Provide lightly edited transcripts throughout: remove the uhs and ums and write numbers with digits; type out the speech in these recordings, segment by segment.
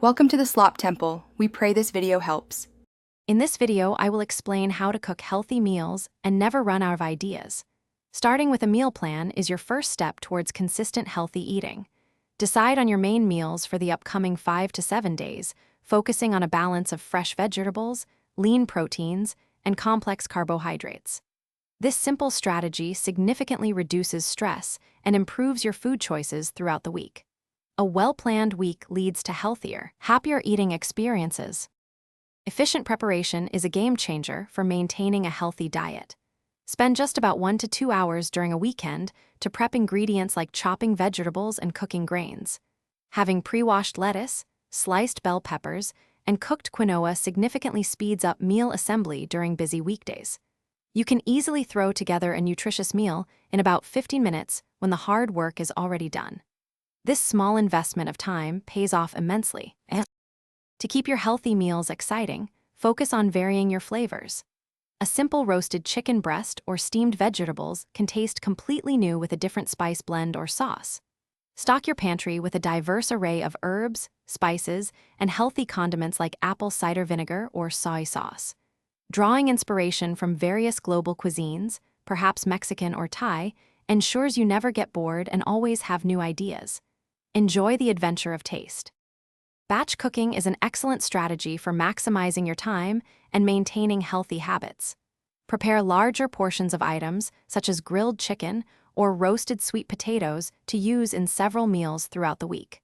Welcome to the Slop Temple. We pray this video helps. In this video, I will explain how to cook healthy meals and never run out of ideas. Starting with a meal plan is your first step towards consistent healthy eating. Decide on your main meals for the upcoming 5 to 7 days, focusing on a balance of fresh vegetables, lean proteins, and complex carbohydrates. This simple strategy significantly reduces stress and improves your food choices throughout the week. A well-planned week leads to healthier, happier eating experiences. Efficient preparation is a game changer for maintaining a healthy diet. Spend just about 1 to 2 hours during a weekend to prep ingredients like chopping vegetables and cooking grains. Having pre-washed lettuce, sliced bell peppers, and cooked quinoa significantly speeds up meal assembly during busy weekdays. You can easily throw together a nutritious meal in about 15 minutes when the hard work is already done. This small investment of time pays off immensely. To keep your healthy meals exciting, focus on varying your flavors. A simple roasted chicken breast or steamed vegetables can taste completely new with a different spice blend or sauce. Stock your pantry with a diverse array of herbs, spices, and healthy condiments like apple cider vinegar or soy sauce. Drawing inspiration from various global cuisines, perhaps Mexican or Thai, ensures you never get bored and always have new ideas. Enjoy the adventure of taste. Batch cooking is an excellent strategy for maximizing your time and maintaining healthy habits. Prepare larger portions of items, such as grilled chicken or roasted sweet potatoes, to use in several meals throughout the week.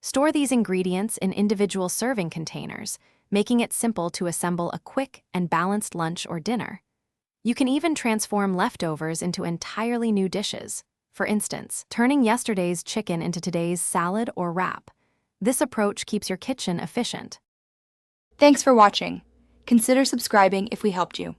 Store these ingredients in individual serving containers, making it simple to assemble a quick and balanced lunch or dinner. You can even transform leftovers into entirely new dishes. For instance, turning yesterday's chicken into today's salad or wrap. This approach keeps your kitchen efficient. Thanks for watching. Consider subscribing if we helped you.